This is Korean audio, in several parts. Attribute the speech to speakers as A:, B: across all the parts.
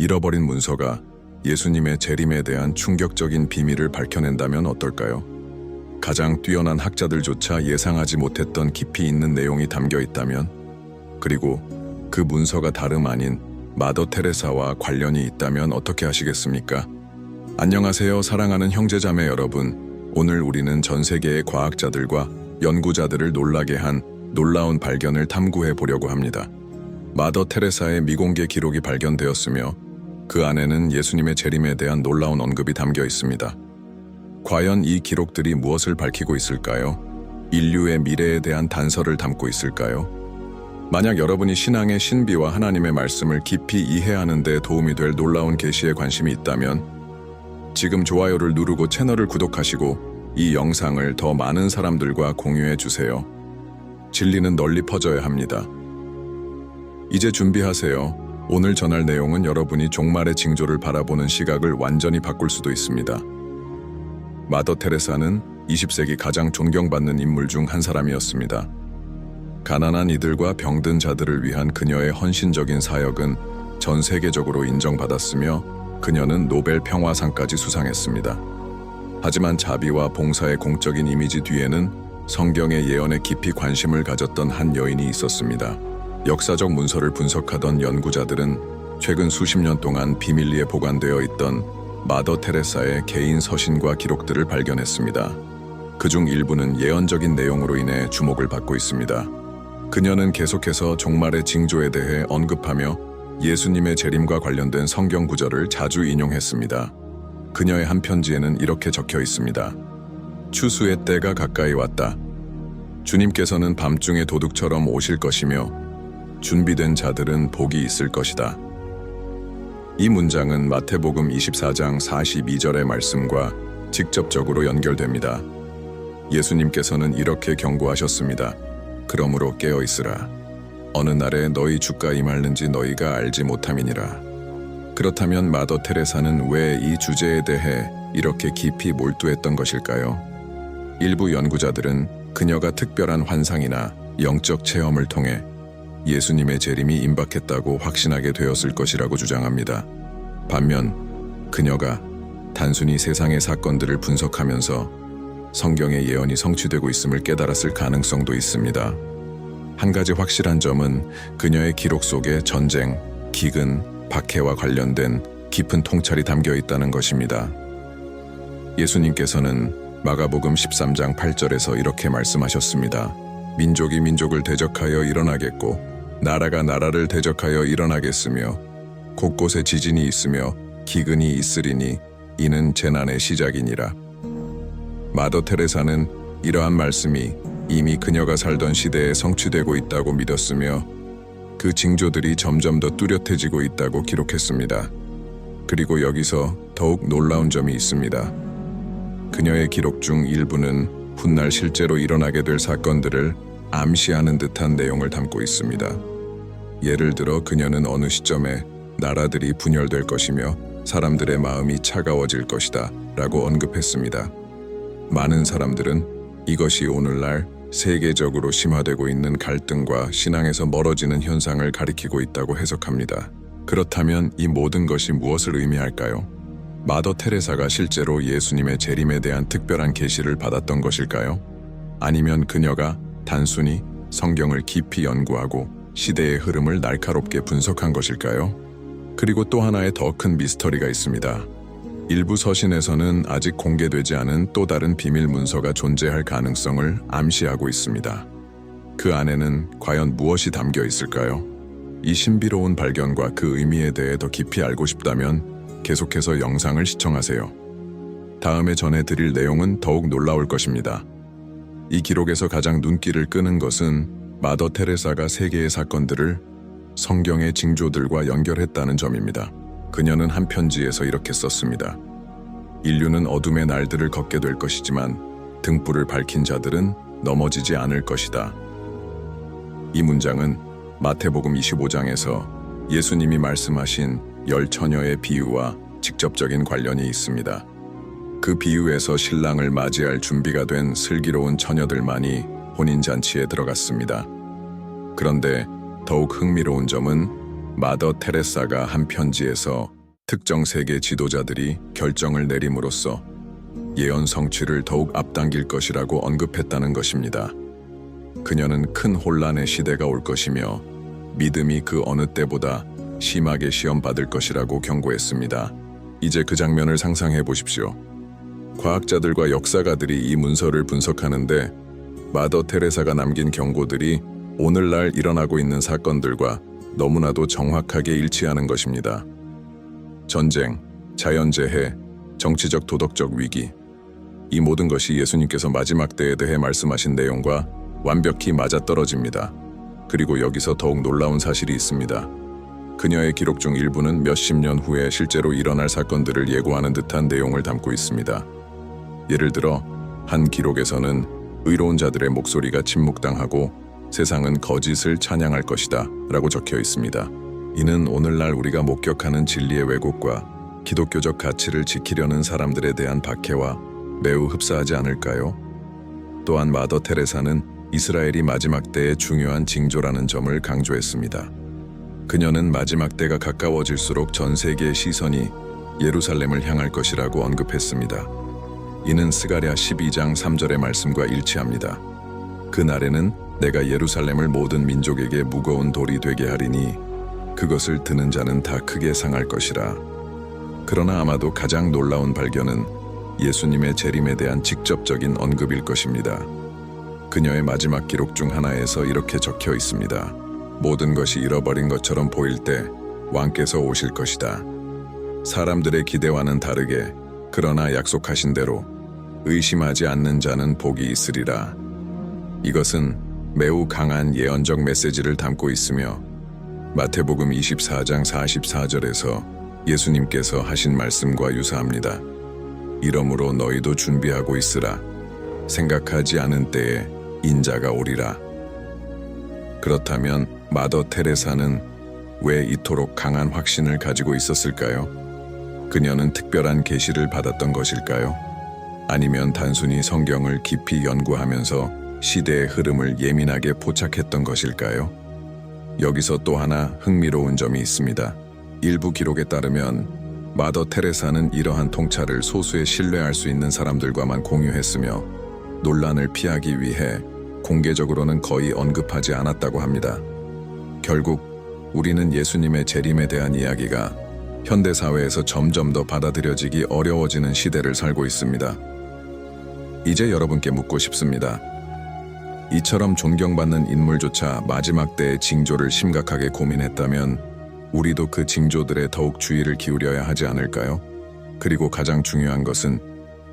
A: 잃어버린 문서가 예수님의 재림에 대한 충격적인 비밀을 밝혀낸다면 어떨까요? 가장 뛰어난 학자들조차 예상하지 못했던 깊이 있는 내용이 담겨 있다면, 그리고 그 문서가 다름 아닌 마더 테레사와 관련이 있다면 어떻게 하시겠습니까? 안녕하세요, 사랑하는 형제자매 여러분. 오늘 우리는 전 세계의 과학자들과 연구자들을 놀라게 한 놀라운 발견을 탐구해 보려고 합니다. 마더 테레사의 미공개 기록이 발견되었으며 그 안에는 예수님의 재림에 대한 놀라운 언급이 담겨 있습니다. 과연 이 기록들이 무엇을 밝히고 있을까요? 인류의 미래에 대한 단서를 담고 있을까요? 만약 여러분이 신앙의 신비와 하나님의 말씀을 깊이 이해하는 데 도움이 될 놀라운 계시에 관심이 있다면 지금 좋아요를 누르고 채널을 구독하시고 이 영상을 더 많은 사람들과 공유해 주세요. 진리는 널리 퍼져야 합니다. 이제 준비하세요. 오늘 전할 내용은 여러분이 종말의 징조를 바라보는 시각을 완전히 바꿀 수도 있습니다. 마더 테레사는 20세기 가장 존경받는 인물 중 한 사람이었습니다. 가난한 이들과 병든 자들을 위한 그녀의 헌신적인 사역은 전 세계적으로 인정받았으며 그녀는 노벨 평화상까지 수상했습니다. 하지만 자비와 봉사의 공적인 이미지 뒤에는 성경의 예언에 깊이 관심을 가졌던 한 여인이 있었습니다. 역사적 문서를 분석하던 연구자들은 최근 수십 년 동안 비밀리에 보관되어 있던 마더 테레사의 개인 서신과 기록들을 발견했습니다. 그중 일부는 예언적인 내용으로 인해 주목을 받고 있습니다. 그녀는 계속해서 종말의 징조에 대해 언급하며 예수님의 재림과 관련된 성경 구절을 자주 인용했습니다. 그녀의 한 편지에는 이렇게 적혀 있습니다. 추수의 때가 가까이 왔다. 주님께서는 밤중에 도둑처럼 오실 것이며 준비된 자들은 복이 있을 것이다. 이 문장은 마태복음 24장 42절의 말씀과 직접적으로 연결됩니다. 예수님께서는 이렇게 경고하셨습니다. 그러므로 깨어 있으라. 어느 날에 너희 주가 임하는지 너희가 알지 못함이니라. 그렇다면 마더 테레사는 왜 이 주제에 대해 이렇게 깊이 몰두했던 것일까요? 일부 연구자들은 그녀가 특별한 환상이나 영적 체험을 통해 예수님의 재림이 임박했다고 확신하게 되었을 것이라고 주장합니다. 반면 그녀가 단순히 세상의 사건들을 분석하면서 성경의 예언이 성취되고 있음을 깨달았을 가능성도 있습니다. 한 가지 확실한 점은 그녀의 기록 속에 전쟁, 기근, 박해와 관련된 깊은 통찰이 담겨 있다는 것입니다. 예수님께서는 마가복음 13장 8절에서 이렇게 말씀하셨습니다. 민족이 민족을 대적하여 일어나겠고 나라가 나라를 대적하여 일어나겠으며 곳곳에 지진이 있으며 기근이 있으리니 이는 재난의 시작이니라. 마더 테레사는 이러한 말씀이 이미 그녀가 살던 시대에 성취되고 있다고 믿었으며 그 징조들이 점점 더 뚜렷해지고 있다고 기록했습니다. 그리고 여기서 더욱 놀라운 점이 있습니다. 그녀의 기록 중 일부는 훗날 실제로 일어나게 될 사건들을 암시하는 듯한 내용을 담고 있습니다. 예를 들어 그녀는 어느 시점에 나라들이 분열될 것이며 사람들의 마음이 차가워질 것이다 라고 언급했습니다. 많은 사람들은 이것이 오늘날 세계적으로 심화되고 있는 갈등과 신앙에서 멀어지는 현상을 가리키고 있다고 해석합니다. 그렇다면 이 모든 것이 무엇을 의미할까요? 마더 테레사가 실제로 예수님의 재림에 대한 특별한 계시를 받았던 것일까요? 아니면 그녀가 단순히 성경을 깊이 연구하고 시대의 흐름을 날카롭게 분석한 것일까요? 그리고 또 하나의 더 큰 미스터리가 있습니다. 일부 서신에서는 아직 공개되지 않은 또 다른 비밀 문서가 존재할 가능성을 암시하고 있습니다. 그 안에는 과연 무엇이 담겨 있을까요? 이 신비로운 발견과 그 의미에 대해 더 깊이 알고 싶다면 계속해서 영상을 시청하세요. 다음에 전해드릴 내용은 더욱 놀라울 것입니다. 이 기록에서 가장 눈길을 끄는 것은 마더 테레사가 세계의 사건들을 성경의 징조들과 연결했다는 점입니다. 그녀는 한 편지에서 이렇게 썼습니다. 인류는 어둠의 날들을 걷게 될 것이지만 등불을 밝힌 자들은 넘어지지 않을 것이다. 이 문장은 마태복음 25장에서 예수님이 말씀하신 10처녀의 비유와 직접적인 관련이 있습니다. 그 비유에서 신랑을 맞이할 준비가 된 슬기로운 처녀들만이 혼인잔치에 들어갔습니다. 그런데 더욱 흥미로운 점은 마더 테레사가 한 편지에서 특정 세계 지도자들이 결정을 내림으로써 예언 성취를 더욱 앞당길 것이라고 언급했다는 것입니다. 그녀는 큰 혼란의 시대가 올 것이며 믿음이 그 어느 때보다 심하게 시험받을 것이라고 경고했습니다. 이제 그 장면을 상상해 보십시오. 과학자들과 역사가들이 이 문서를 분석하는데 마더 테레사가 남긴 경고들이 오늘날 일어나고 있는 사건들과 너무나도 정확하게 일치하는 것입니다. 전쟁, 자연재해, 정치적 도덕적 위기, 이 모든 것이 예수님께서 마지막 때에 대해 말씀하신 내용과 완벽히 맞아떨어집니다. 그리고 여기서 더욱 놀라운 사실이 있습니다. 그녀의 기록 중 일부는 몇십 년 후에 실제로 일어날 사건들을 예고하는 듯한 내용을 담고 있습니다. 예를 들어 한 기록에서는 의로운 자들의 목소리가 침묵당하고 세상은 거짓을 찬양할 것이다 라고 적혀 있습니다. 이는 오늘날 우리가 목격하는 진리의 왜곡과 기독교적 가치를 지키려는 사람들에 대한 박해와 매우 흡사하지 않을까요? 또한 마더 테레사는 이스라엘이 마지막 때의 중요한 징조라는 점을 강조했습니다. 그녀는 마지막 때가 가까워질수록 전 세계의 시선이 예루살렘을 향할 것이라고 언급했습니다. 이는 스가랴 12장 3절의 말씀과 일치합니다. 그날에는 내가 예루살렘을 모든 민족에게 무거운 돌이 되게 하리니 그것을 드는 자는 다 크게 상할 것이라. 그러나 아마도 가장 놀라운 발견은 예수님의 재림에 대한 직접적인 언급일 것입니다. 그녀의 마지막 기록 중 하나에서 이렇게 적혀 있습니다. 모든 것이 잃어버린 것처럼 보일 때 왕께서 오실 것이다. 사람들의 기대와는 다르게 그러나 약속하신 대로 의심하지 않는 자는 복이 있으리라. 이것은 매우 강한 예언적 메시지를 담고 있으며 마태복음 24장 44절에서 예수님께서 하신 말씀과 유사합니다. 이러므로 너희도 준비하고 있으라. 생각하지 않은 때에 인자가 오리라. 그렇다면 마더 테레사는 왜 이토록 강한 확신을 가지고 있었을까요? 그녀는 특별한 계시를 받았던 것일까요? 아니면 단순히 성경을 깊이 연구하면서 시대의 흐름을 예민하게 포착했던 것일까요? 여기서 또 하나 흥미로운 점이 있습니다. 일부 기록에 따르면 마더 테레사는 이러한 통찰을 소수의 신뢰할 수 있는 사람들과만 공유했으며 논란을 피하기 위해 공개적으로는 거의 언급하지 않았다고 합니다. 결국 우리는 예수님의 재림에 대한 이야기가 현대사회에서 점점 더 받아들여지기 어려워지는 시대를 살고 있습니다. 이제 여러분께 묻고 싶습니다. 이처럼 존경받는 인물조차 마지막 때의 징조를 심각하게 고민했다면 우리도 그 징조들에 더욱 주의를 기울여야 하지 않을까요? 그리고 가장 중요한 것은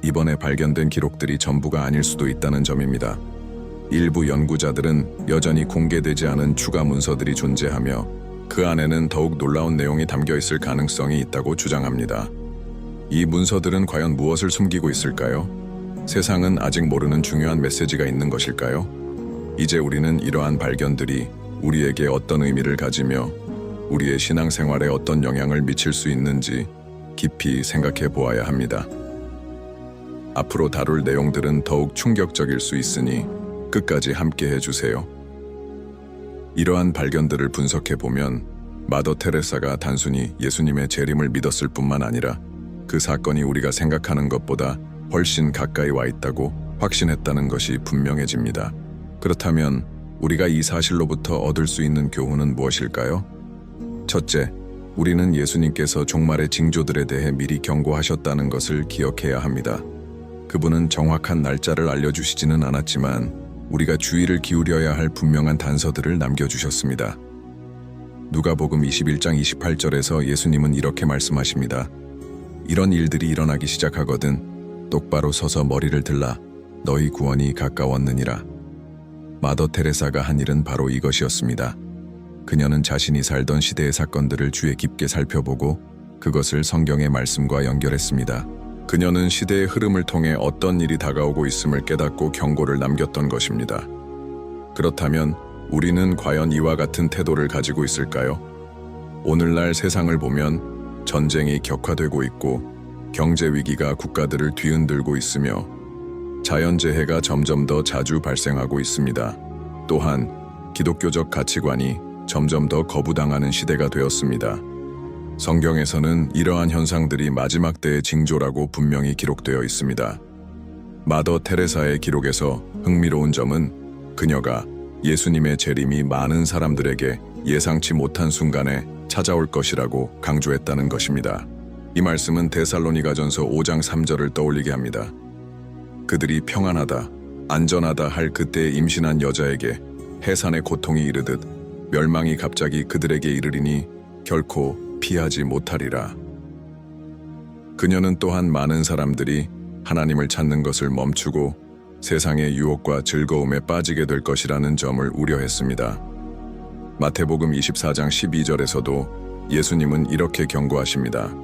A: 이번에 발견된 기록들이 전부가 아닐 수도 있다는 점입니다. 일부 연구자들은 여전히 공개되지 않은 추가 문서들이 존재하며 그 안에는 더욱 놀라운 내용이 담겨 있을 가능성이 있다고 주장합니다. 이 문서들은 과연 무엇을 숨기고 있을까요? 세상은 아직 모르는 중요한 메시지가 있는 것일까요? 이제 우리는 이러한 발견들이 우리에게 어떤 의미를 가지며 우리의 신앙생활에 어떤 영향을 미칠 수 있는지 깊이 생각해 보아야 합니다. 앞으로 다룰 내용들은 더욱 충격적일 수 있으니 끝까지 함께 해주세요. 이러한 발견들을 분석해 보면 마더 테레사가 단순히 예수님의 재림을 믿었을 뿐만 아니라 그 사건이 우리가 생각하는 것보다 훨씬 가까이 와 있다고 확신했다는 것이 분명해집니다. 그렇다면 우리가 이 사실로부터 얻을 수 있는 교훈은 무엇일까요? 첫째, 우리는 예수님께서 종말의 징조들에 대해 미리 경고하셨다는 것을 기억해야 합니다. 그분은 정확한 날짜를 알려주시지는 않았지만 우리가 주의를 기울여야 할 분명한 단서들을 남겨주셨습니다. 누가복음 21장 28절에서 예수님은 이렇게 말씀하십니다. 이런 일들이 일어나기 시작하거든 똑바로 서서 머리를 들라 너희 구원이 가까웠느니라. 마더 테레사가 한 일은 바로 이것이었습니다. 그녀는 자신이 살던 시대의 사건들을 주의 깊게 살펴보고 그것을 성경의 말씀과 연결했습니다. 그녀는 시대의 흐름을 통해 어떤 일이 다가오고 있음을 깨닫고 경고를 남겼던 것입니다. 그렇다면 우리는 과연 이와 같은 태도를 가지고 있을까요? 오늘날 세상을 보면 전쟁이 격화되고 있고 경제 위기가 국가들을 뒤흔들고 있으며 자연재해가 점점 더 자주 발생하고 있습니다. 또한 기독교적 가치관이 점점 더 거부당하는 시대가 되었습니다. 성경에서는 이러한 현상들이 마지막 때의 징조라고 분명히 기록되어 있습니다. 마더 테레사의 기록에서 흥미로운 점은 그녀가 예수님의 재림이 많은 사람들에게 예상치 못한 순간에 찾아올 것이라고 강조했다는 것입니다. 이 말씀은 데살로니가전서 5장 3절을 떠올리게 합니다. 그들이 평안하다, 안전하다 할 그때에 임신한 여자에게 해산의 고통이 이르듯 멸망이 갑자기 그들에게 이르리니 결코 피하지 못하리라. 그녀는 또한 많은 사람들이 하나님을 찾는 것을 멈추고 세상의 유혹과 즐거움에 빠지게 될 것이라는 점을 우려했습니다. 마태복음 24장 12절에서도 예수님은 이렇게 경고하십니다.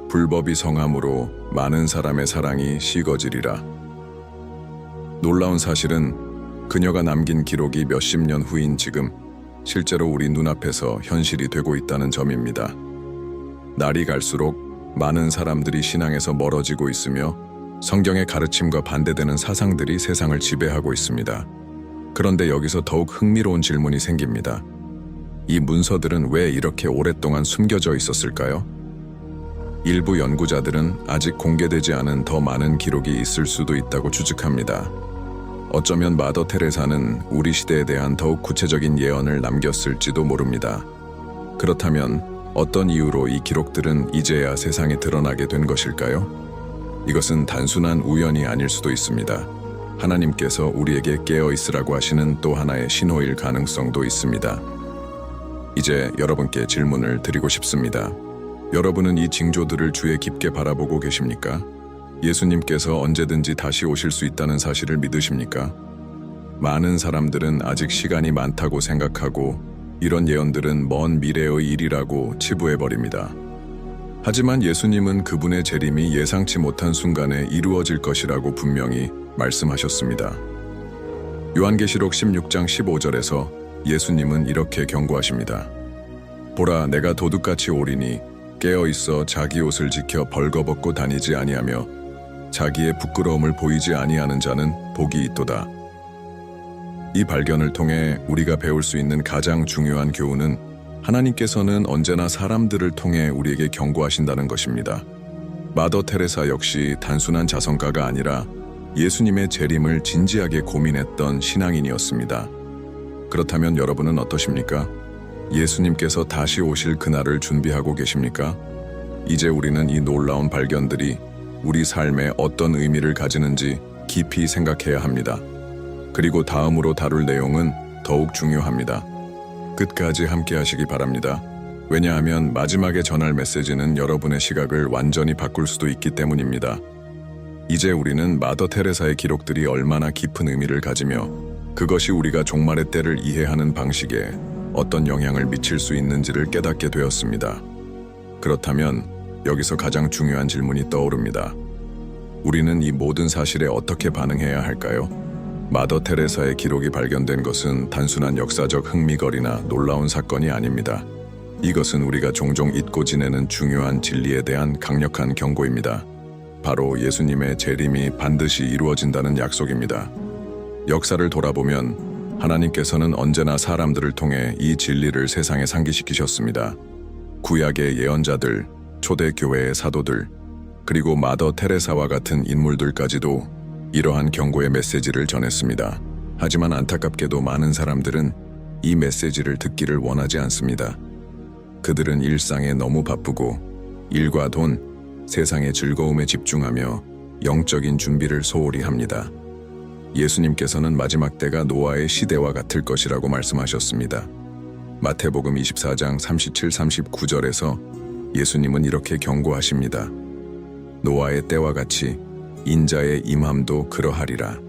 A: 불법이 성함으로 많은 사람의 사랑이 식어지리라. 놀라운 사실은 그녀가 남긴 기록이 몇십 년 후인 지금 실제로 우리 눈앞에서 현실이 되고 있다는 점입니다. 날이 갈수록 많은 사람들이 신앙에서 멀어지고 있으며 성경의 가르침과 반대되는 사상들이 세상을 지배하고 있습니다. 그런데 여기서 더욱 흥미로운 질문이 생깁니다. 이 문서들은 왜 이렇게 오랫동안 숨겨져 있었을까요? 일부 연구자들은 아직 공개되지 않은 더 많은 기록이 있을 수도 있다고 추측합니다. 어쩌면 마더 테레사는 우리 시대에 대한 더욱 구체적인 예언을 남겼을지도 모릅니다. 그렇다면 어떤 이유로 이 기록들은 이제야 세상에 드러나게 된 것일까요? 이것은 단순한 우연이 아닐 수도 있습니다. 하나님께서 우리에게 깨어 있으라고 하시는 또 하나의 신호일 가능성도 있습니다. 이제 여러분께 질문을 드리고 싶습니다. 여러분은 이 징조들을 주에 깊게 바라보고 계십니까? 예수님께서 언제든지 다시 오실 수 있다는 사실을 믿으십니까? 많은 사람들은 아직 시간이 많다고 생각하고 이런 예언들은 먼 미래의 일이라고 치부해버립니다. 하지만 예수님은 그분의 재림이 예상치 못한 순간에 이루어질 것이라고 분명히 말씀하셨습니다. 요한계시록 16장 15절에서 예수님은 이렇게 경고하십니다. 보라, 내가 도둑같이 오리니 깨어 있어 자기 옷을 지켜 벌거벗고 다니지 아니하며 자기의 부끄러움을 보이지 아니하는 자는 복이 있도다. 이 발견을 통해 우리가 배울 수 있는 가장 중요한 교훈은 하나님께서는 언제나 사람들을 통해 우리에게 경고하신다는 것입니다. 마더 테레사 역시 단순한 자성가가 아니라 예수님의 재림을 진지하게 고민했던 신앙인이었습니다. 그렇다면 여러분은 어떠십니까? 예수님께서 다시 오실 그날을 준비하고 계십니까? 이제 우리는 이 놀라운 발견들이 우리 삶에 어떤 의미를 가지는지 깊이 생각해야 합니다. 그리고 다음으로 다룰 내용은 더욱 중요합니다. 끝까지 함께 하시기 바랍니다. 왜냐하면 마지막에 전할 메시지는 여러분의 시각을 완전히 바꿀 수도 있기 때문입니다. 이제 우리는 마더 테레사의 기록들이 얼마나 깊은 의미를 가지며 그것이 우리가 종말의 때를 이해하는 방식에 어떤 영향을 미칠 수 있는지를 깨닫게 되었습니다. 그렇다면 여기서 가장 중요한 질문이 떠오릅니다. 우리는 이 모든 사실에 어떻게 반응해야 할까요? 마더 테레사의 기록이 발견된 것은 단순한 역사적 흥미거리나 놀라운 사건이 아닙니다. 이것은 우리가 종종 잊고 지내는 중요한 진리에 대한 강력한 경고입니다. 바로 예수님의 재림이 반드시 이루어진다는 약속입니다. 역사를 돌아보면 하나님께서는 언제나 사람들을 통해 이 진리를 세상에 상기시키셨습니다. 구약의 예언자들, 초대교회의 사도들, 그리고 마더 테레사와 같은 인물들까지도 이러한 경고의 메시지를 전했습니다. 하지만 안타깝게도 많은 사람들은 이 메시지를 듣기를 원하지 않습니다. 그들은 일상에 너무 바쁘고 일과 돈, 세상의 즐거움에 집중하며 영적인 준비를 소홀히 합니다. 예수님께서는 마지막 때가 노아의 시대와 같을 것이라고 말씀하셨습니다. 마태복음 24장 37, 39절에서 예수님은 이렇게 경고하십니다. 노아의 때와 같이 인자의 임함도 그러하리라.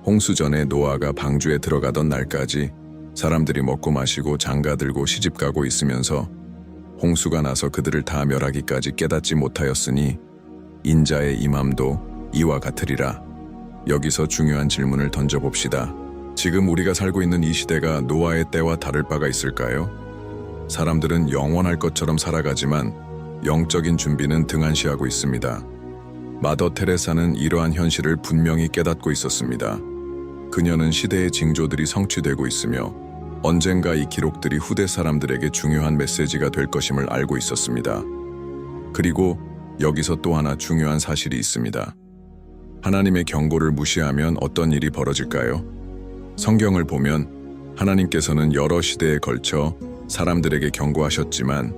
A: 홍수 전에 노아가 방주에 들어가던 날까지 사람들이 먹고 마시고 장가들고 시집가고 있으면서 홍수가 나서 그들을 다 멸하기까지 깨닫지 못하였으니 인자의 임함도 이와 같으리라. 여기서 중요한 질문을 던져봅시다. 지금 우리가 살고 있는 이 시대가 노아의 때와 다를 바가 있을까요? 사람들은 영원할 것처럼 살아가지만 영적인 준비는 등한시하고 있습니다. 마더 테레사는 이러한 현실을 분명히 깨닫고 있었습니다. 그녀는 시대의 징조들이 성취되고 있으며 언젠가 이 기록들이 후대 사람들에게 중요한 메시지가 될 것임을 알고 있었습니다. 그리고 여기서 또 하나 중요한 사실이 있습니다. 하나님의 경고를 무시하면 어떤 일이 벌어질까요? 성경을 보면 하나님께서는 여러 시대에 걸쳐 사람들에게 경고하셨지만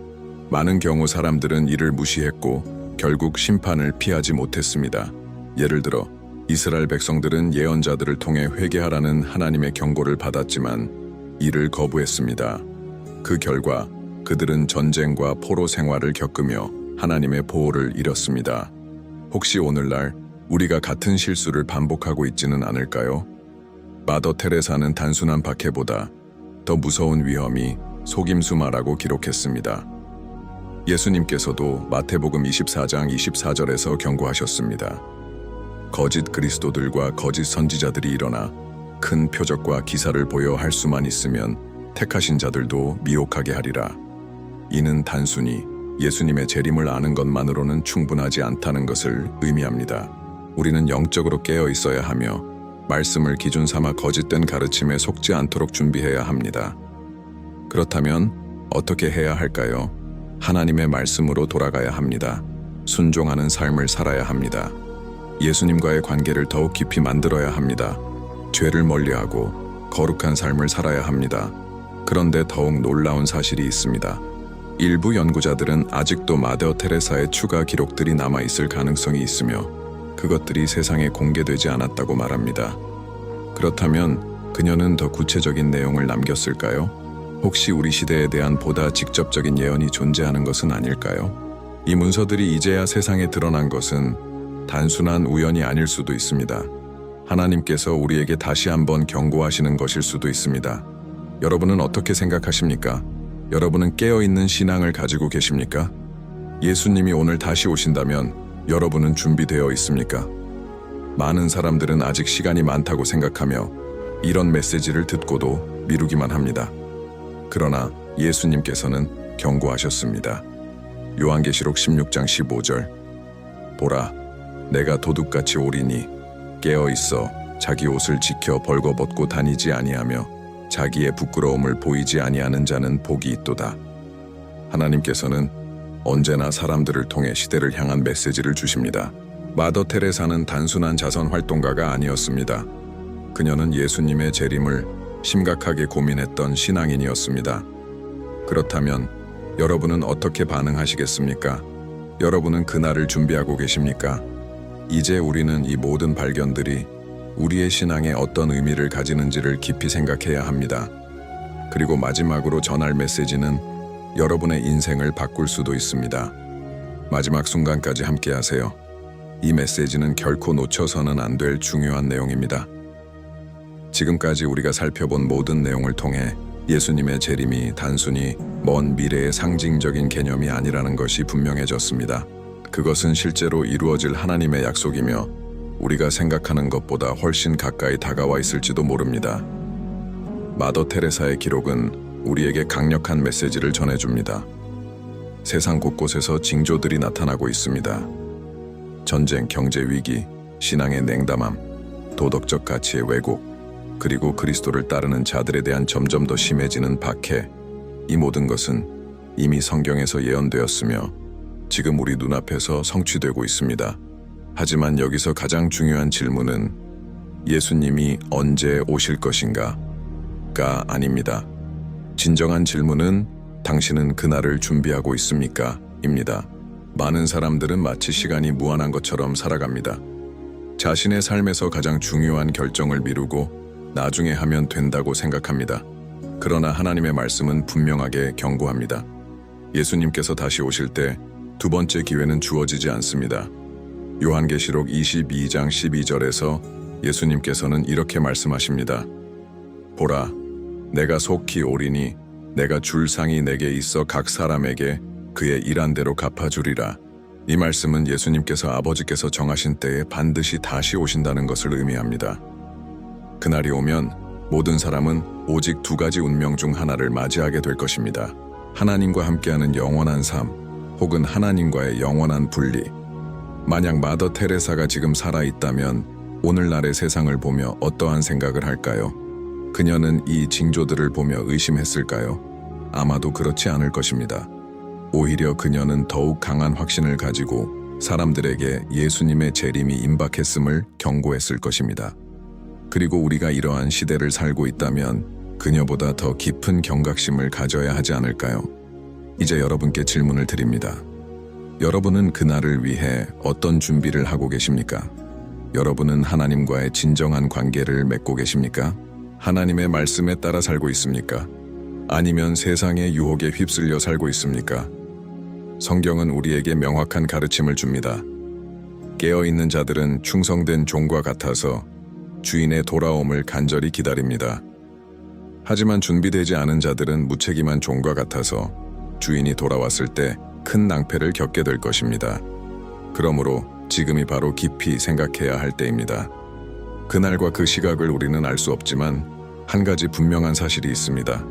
A: 많은 경우 사람들은 이를 무시했고 결국 심판을 피하지 못했습니다. 예를 들어 이스라엘 백성들은 예언자들을 통해 회개하라는 하나님의 경고를 받았지만 이를 거부했습니다. 그 결과 그들은 전쟁과 포로 생활을 겪으며 하나님의 보호를 잃었습니다. 혹시 오늘날 우리가 같은 실수를 반복하고 있지는 않을까요? 마더 테레사는 단순한 박해보다 더 무서운 위험이 속임수마라고 기록했습니다. 예수님께서도 마태복음 24장 24절에서 경고하셨습니다. 거짓 그리스도들과 거짓 선지자들이 일어나 큰 표적과 기사를 보여 할 수만 있으면 택하신 자들도 미혹하게 하리라. 이는 단순히 예수님의 재림을 아는 것만으로는 충분하지 않다는 것을 의미합니다. 우리는 영적으로 깨어 있어야 하며 말씀을 기준 삼아 거짓된 가르침에 속지 않도록 준비해야 합니다. 그렇다면 어떻게 해야 할까요? 하나님의 말씀으로 돌아가야 합니다. 순종하는 삶을 살아야 합니다. 예수님과의 관계를 더욱 깊이 만들어야 합니다. 죄를 멀리하고 거룩한 삶을 살아야 합니다. 그런데 더욱 놀라운 사실이 있습니다. 일부 연구자들은 아직도 마더 테레사의 추가 기록들이 남아있을 가능성이 있으며 그것들이 세상에 공개되지 않았다고 말합니다. 그렇다면 그녀는 더 구체적인 내용을 남겼을까요? 혹시 우리 시대에 대한 보다 직접적인 예언이 존재하는 것은 아닐까요? 이 문서들이 이제야 세상에 드러난 것은 단순한 우연이 아닐 수도 있습니다. 하나님께서 우리에게 다시 한번 경고하시는 것일 수도 있습니다. 여러분은 어떻게 생각하십니까? 여러분은 깨어있는 신앙을 가지고 계십니까? 예수님이 오늘 다시 오신다면 여러분은 준비되어 있습니까? 많은 사람들은 아직 시간이 많다고 생각하며 이런 메시지를 듣고도 미루기만 합니다. 그러나 예수님께서는 경고하셨습니다. 요한계시록 16장 15절 보라, 내가 도둑같이 오리니 깨어있어 자기 옷을 지켜 벌거벗고 다니지 아니하며 자기의 부끄러움을 보이지 아니하는 자는 복이 있도다. 하나님께서는 언제나 사람들을 통해 시대를 향한 메시지를 주십니다. 마더 테레사는 단순한 자선 활동가가 아니었습니다. 그녀는 예수님의 재림을 심각하게 고민했던 신앙인이었습니다. 그렇다면 여러분은 어떻게 반응하시겠습니까? 여러분은 그날을 준비하고 계십니까? 이제 우리는 이 모든 발견들이 우리의 신앙에 어떤 의미를 가지는지를 깊이 생각해야 합니다. 그리고 마지막으로 전할 메시지는 여러분의 인생을 바꿀 수도 있습니다. 마지막 순간까지 함께 하세요. 이 메시지는 결코 놓쳐서는 안 될 중요한 내용입니다. 지금까지 우리가 살펴본 모든 내용을 통해 예수님의 재림이 단순히 먼 미래의 상징적인 개념이 아니라는 것이 분명해졌습니다. 그것은 실제로 이루어질 하나님의 약속이며 우리가 생각하는 것보다 훨씬 가까이 다가와 있을지도 모릅니다. 마더 테레사의 기록은 우리에게 강력한 메시지를 전해줍니다. 세상 곳곳에서 징조들이 나타나고 있습니다. 전쟁, 경제 위기, 신앙의 냉담함, 도덕적 가치의 왜곡, 그리고 그리스도를 따르는 자들에 대한 점점 더 심해지는 박해. 이 모든 것은 이미 성경에서 예언되었으며 지금 우리 눈앞에서 성취되고 있습니다. 하지만 여기서 가장 중요한 질문은 예수님이 언제 오실 것인가가 아닙니다. 진정한 질문은 당신은 그날을 준비하고 있습니까? 입니다. 많은 사람들은 마치 시간이 무한한 것처럼 살아갑니다. 자신의 삶에서 가장 중요한 결정을 미루고 나중에 하면 된다고 생각합니다. 그러나 하나님의 말씀은 분명하게 경고합니다. 예수님께서 다시 오실 때 두 번째 기회는 주어지지 않습니다. 요한계시록 22장 12절에서 예수님께서는 이렇게 말씀하십니다. 보라, 내가 속히 오리니 내가 줄 상이 내게 있어 각 사람에게 그의 일한 대로 갚아주리라. 이 말씀은 예수님께서 아버지께서 정하신 때에 반드시 다시 오신다는 것을 의미합니다. 그날이 오면 모든 사람은 오직 두 가지 운명 중 하나를 맞이하게 될 것입니다. 하나님과 함께하는 영원한 삶, 혹은 하나님과의 영원한 분리. 만약 마더 테레사가 지금 살아있다면 오늘날의 세상을 보며 어떠한 생각을 할까요? 그녀는 이 징조들을 보며 의심했을까요? 아마도 그렇지 않을 것입니다. 오히려 그녀는 더욱 강한 확신을 가지고 사람들에게 예수님의 재림이 임박했음을 경고했을 것입니다. 그리고 우리가 이러한 시대를 살고 있다면 그녀보다 더 깊은 경각심을 가져야 하지 않을까요? 이제 여러분께 질문을 드립니다. 여러분은 그날을 위해 어떤 준비를 하고 계십니까? 여러분은 하나님과의 진정한 관계를 맺고 계십니까? 하나님의 말씀에 따라 살고 있습니까? 아니면 세상의 유혹에 휩쓸려 살고 있습니까? 성경은 우리에게 명확한 가르침을 줍니다. 깨어있는 자들은 충성된 종과 같아서 주인의 돌아옴을 간절히 기다립니다. 하지만 준비되지 않은 자들은 무책임한 종과 같아서 주인이 돌아왔을 때 큰 낭패를 겪게 될 것입니다. 그러므로 지금이 바로 깊이 생각해야 할 때입니다. 그날과 그 시각을 우리는 알 수 없지만 한 가지 분명한 사실이 있습니다.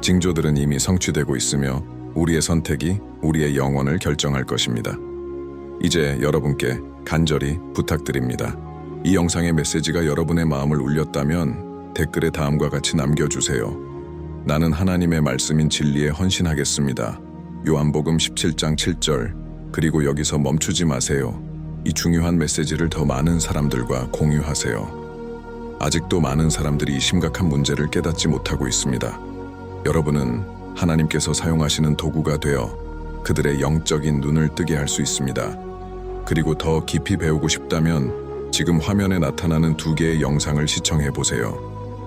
A: 징조들은 이미 성취되고 있으며 우리의 선택이 우리의 영혼을 결정할 것입니다. 이제 여러분께 간절히 부탁드립니다. 이 영상의 메시지가 여러분의 마음을 울렸다면 댓글에 다음과 같이 남겨주세요. 나는 하나님의 말씀인 진리에 헌신하겠습니다. 요한복음 17장 7절. 그리고 여기서 멈추지 마세요. 이 중요한 메시지를 더 많은 사람들과 공유하세요. 아직도 많은 사람들이 이 심각한 문제를 깨닫지 못하고 있습니다. 여러분은 하나님께서 사용하시는 도구가 되어 그들의 영적인 눈을 뜨게 할 수 있습니다. 그리고 더 깊이 배우고 싶다면 지금 화면에 나타나는 2개의 영상을 시청해 보세요.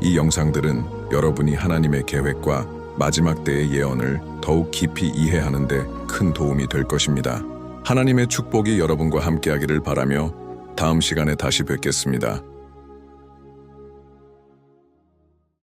A: 이 영상들은 여러분이 하나님의 계획과 마지막 때의 예언을 더욱 깊이 이해하는 데 큰 도움이 될 것입니다. 하나님의 축복이 여러분과 함께하기를 바라며 다음 시간에 다시 뵙겠습니다.